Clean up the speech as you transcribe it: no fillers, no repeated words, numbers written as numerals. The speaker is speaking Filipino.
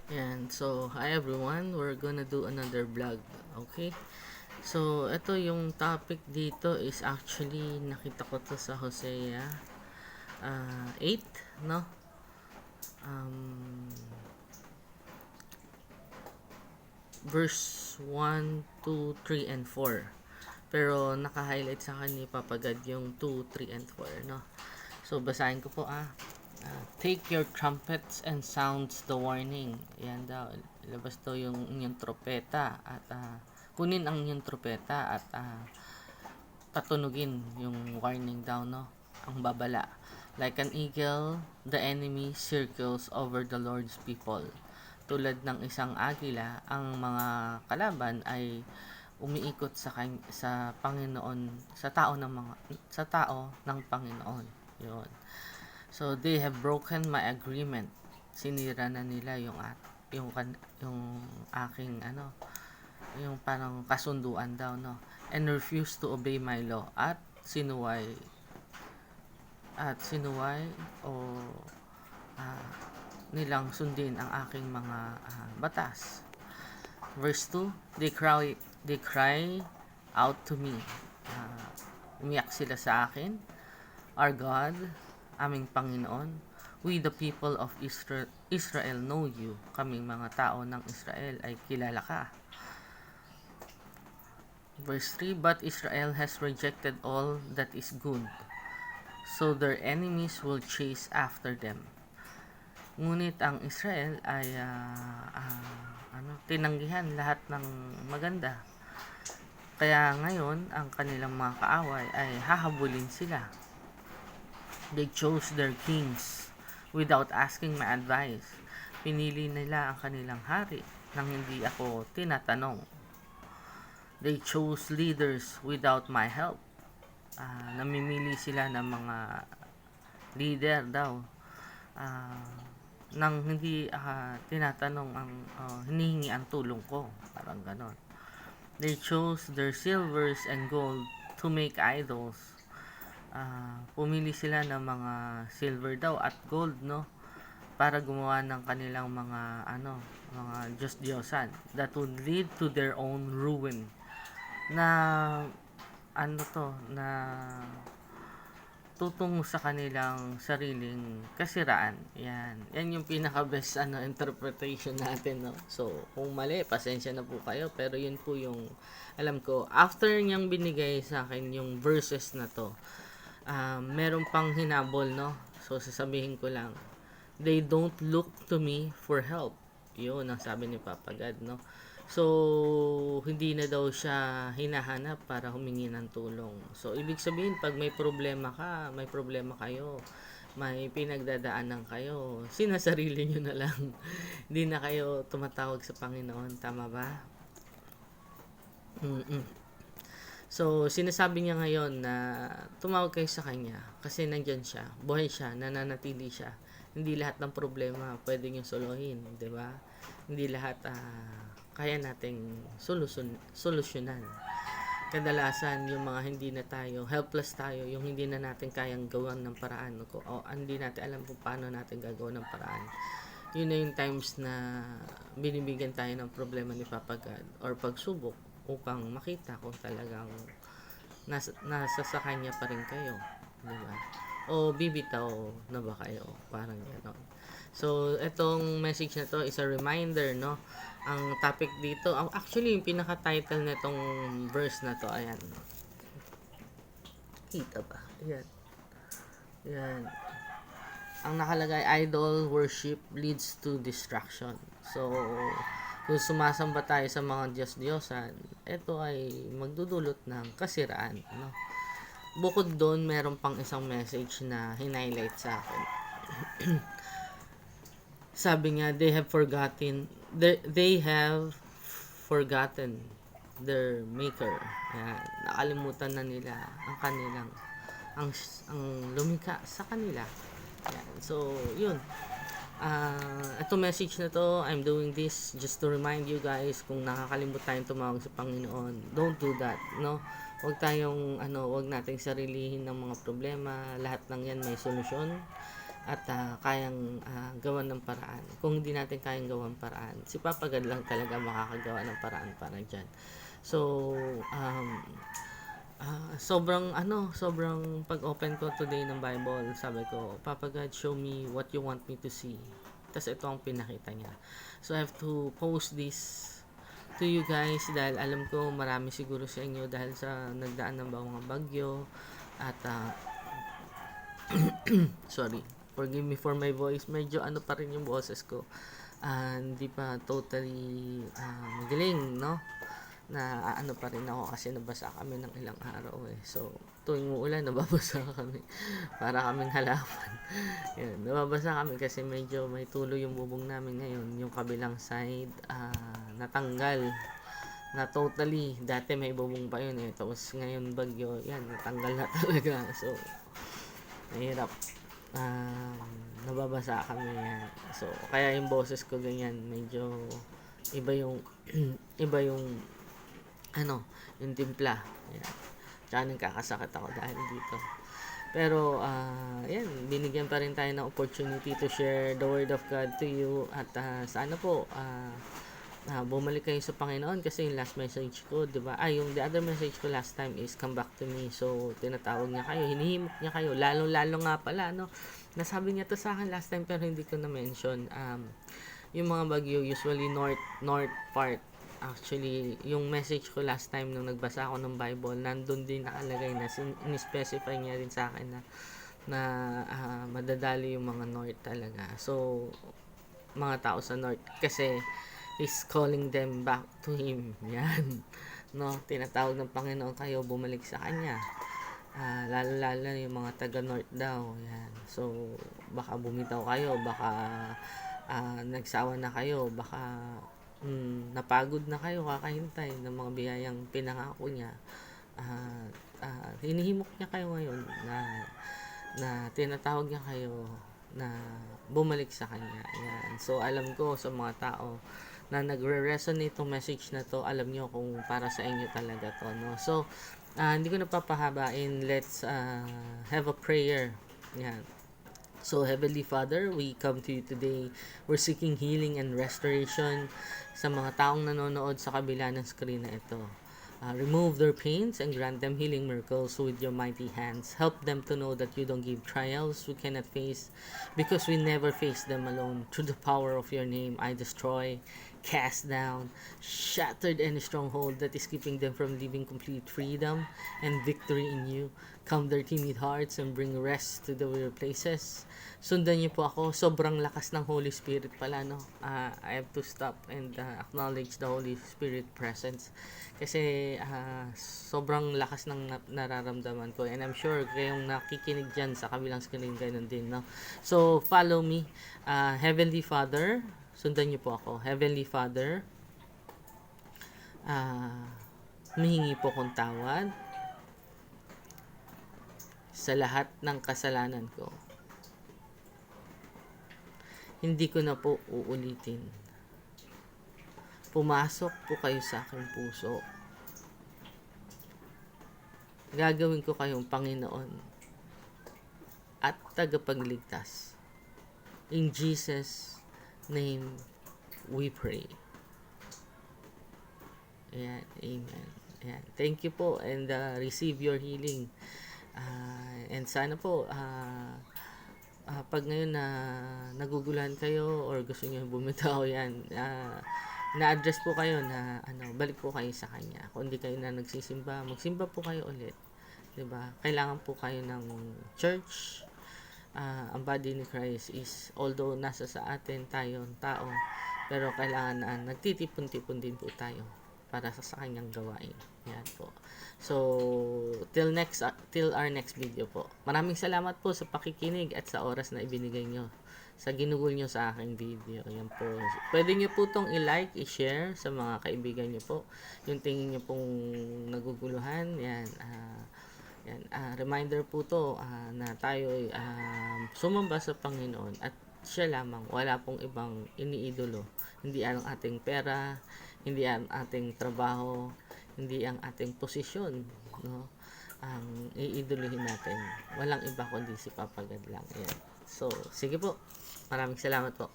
And so, hi everyone, we're gonna do another vlog, okay? So, ito yung topic dito is actually nakita ko to sa Hosea 8, no? Um, verse 1, 2, 3, and 4. Pero naka-highlight sa akin ni Papagad yung 2, 3, and 4, no? So, basahin ko po take your trumpets and sounds the warning. Yan daw. Ilabas daw yung inyong tropeta at kunin ang inyong tropeta at patunugin yung warning daw, no? Ang babala. Like an eagle, the enemy circles over the Lord's people. Tulad ng isang agila, ang mga kalaban ay umiikot sa Panginoon, sa tao ng Panginoon. 'Yon. So they have broken my agreement. Sinira na nila yung aking yung parang kasunduan daw, no, and refused to obey my law at sinuway o ah, nilang sundin ang aking mga batas. Verse 2, they cry out to me. Umiyak sila sa akin. Our God, aming Panginoon, we the people of Israel know you. Kaming mga tao ng Israel ay kilala ka. Verse 3, but Israel has rejected all that is good, so their enemies will chase after them. Ngunit ang Israel ay tinanggihan lahat ng maganda. Kaya ngayon, ang kanilang mga kaaway ay hahabulin sila. They chose their kings without asking my advice. Pinili nila ang kanilang hari nang hindi ako tinatanong. They chose leaders without my help. Namimili sila ng mga leader daw nang hindi tinatanong hinihingi ang tulong ko. Parang ganon. They chose their silvers and gold to make idols. Pumili sila ng mga silver daw at gold, no, para gumawa ng kanilang mga Diyos-Diyosan that would lead to their own ruin. Na tutungo sa kanilang sariling kasiraan. Yan yung pinaka-best interpretation natin, no. So, kung mali, pasensya na po kayo, pero yun po yung alam ko. After niyang binigay sa akin yung verses na to, meron pang hinabol, no. So, sasabihin ko lang, they don't look to me for help. Yun ang sabi ni Papa God, no. So, hindi na daw siya hinahanap para humingi ng tulong. So, ibig sabihin, pag may problema kayo, may pinagdadaanan kayo, sinasarili nyo na lang. Hindi na kayo tumatawag sa Panginoon. Tama ba? So, sinasabi niya ngayon na tumawag kayo sa Kanya kasi nandyan siya, buhay siya, nananatili siya. Hindi lahat ng problema pwede nyo soluhin, di ba? Hindi lahat kaya nating solusyonan. Kadalasan, yung mga hindi na tayo, helpless tayo, yung hindi na natin kayang gawan ng paraan, o hindi natin alam kung paano natin gagawin ng paraan. Yun na yung times na binibigyan tayo ng problema ni Papa God or pagsubok upang makita kung talagang nasa sa kanya pa rin kayo, di ba? O bibitaw na ba kayo? Parang gano'n. So, itong message na to is a reminder, no? Ang topic dito, actually, yung pinaka-title nitong verse na to, ayan. Kita ba? Ayan. Ayan. Ang nakalagay, idol worship leads to distraction. So, kung sumasamba tayo sa mga Diyos-Diyosan, ito ay magdudulot ng kasiraan, no? Bukod doon, meron pang isang message na hinighlight sa akin. Sabi nga, they have forgotten their maker. Yan, nakalimutan na nila ang kanilang ang lumikha sa kanila. Yan. So, yun. Ito message na to, I'm doing this just to remind you guys, kung nakakalimut tayong tumawag sa Panginoon, don't do that, no? Huwag nating sarilihin ng mga problema. Lahat ng yan may solusyon. at kayang gawan ng paraan. Kung hindi natin kayang gawan paraan, si Papa God lang talaga makakagawa ng paraan para dyan. So, sobrang pag-open ko today ng Bible, sabi ko, Papa God, show me what you want me to see. Tapos ito ang pinakita niya. So, I have to post this to you guys dahil alam ko marami siguro sa inyo dahil sa nagdaan ng mga bagyo at sorry, forgive me for my voice, medyo ano pa rin yung boses ko, hindi pa totally magaling, no, na ano pa rin ako kasi nabasa kami ng ilang araw so tuwing uulan nababasa kami para kaming halaman. Yan, nababasa kami kasi medyo may tulo yung bubong namin ngayon, yung kabilang side natanggal na totally, dati may bubong pa yun tapos ngayon bagyo, yan natanggal na talaga, so mahirap, nababasa kami yan. So kaya yung boses ko ganyan, medyo iba yung iba yung yung timpla, yan. Tsaka nagkakasakit ako dahil dito, pero yan, binigyan pa rin tayo ng opportunity to share the word of God to you at sana po bumalik kayo sa Panginoon kasi yung last message ko, diba? Yung the other message ko last time is come back to me. So, tinatawag niya kayo, hinihimok niya kayo. Lalo nga pala, no? Nasabi niya to sa akin last time pero hindi ko na-mention. Yung mga bagyo, usually north part. Actually, yung message ko last time nung nagbasa ako ng Bible, nandun din nakalagay na in-specify niya rin sa akin na madadali yung mga north talaga. So, mga tao sa north kasi is calling them back to Him. Yan. No, tinatawag ng Panginoon kayo bumalik sa Kanya. Lalo yung mga taga-north daw. Yan. So, baka bumitaw kayo, baka nagsawa na kayo, baka napagod na kayo kakahintay ng mga biyayang pinangako niya. Hinihimok niya kayo ngayon na tinatawag niya kayo na bumalik sa Kanya. Yan. So, alam ko sa mga tao na nagre-resonate tong message na to, alam nyo kung para sa inyo talaga to, no? So, hindi ko napapahabain. Let's have a prayer. Yan. So, Heavenly Father, we come to you today. We're seeking healing and restoration sa mga taong nanonood sa kabila ng screen na ito. Remove their pains and grant them healing miracles with your mighty hands. Help them to know that you don't give trials we cannot face because we never face them alone. Through the power of your name, I destroy, cast down, shattered any stronghold that is keeping them from living complete freedom and victory in you. Calm their timid hearts and bring rest to the weary places. Sundan niyo po ako. Sobrang lakas ng Holy Spirit pala, no? I have to stop and acknowledge the Holy Spirit presence. Kasi sobrang lakas ng nararamdaman ko. And I'm sure kayong nakikinig dyan sa kabilang screen, ganun din, no? So, follow me. Heavenly Father, sundan niyo po ako. Heavenly Father, humihingi po kong tawad sa lahat ng kasalanan ko. Hindi ko na po uulitin. Pumasok po kayo sa aking puso. Gagawin ko kayong Panginoon at tagapagligtas. In Jesus' name we pray. Ayan, amen. Ayan. Thank you po and receive your healing. And sana po pag ngayon na naguguluhan kayo or gusto niyo bumitaw, yan, na-address po kayo na balik po kayo sa Kanya. Kung hindi kayo na nagsisimba, magsimba po kayo ulit. 'Di ba? Kailangan po kayo ng church. Ang body ni Christ is, although nasa sa atin tayong tao, pero kailangan na nagtitipon-tipon din po tayo para sa kanyang gawain. Yan po. So, till our next video po. Maraming salamat po sa pakikinig at sa oras na ibinigay nyo, sa ginugol nyo sa aking video. Yan po. Pwede nyo po itong i-like, i-share sa mga kaibigan nyo po. Yung tingin nyo pong naguguluhan, yan. Reminder po to na tayo ay sumamba sa Panginoon at siya lamang, wala pong ibang iniidolo. Hindi ang ating pera, hindi ang ating trabaho, hindi ang ating posisyon, no? Ang iiduluhin natin, walang iba kundi si Papa God lang. Ayan. So, sige po. Maraming salamat po.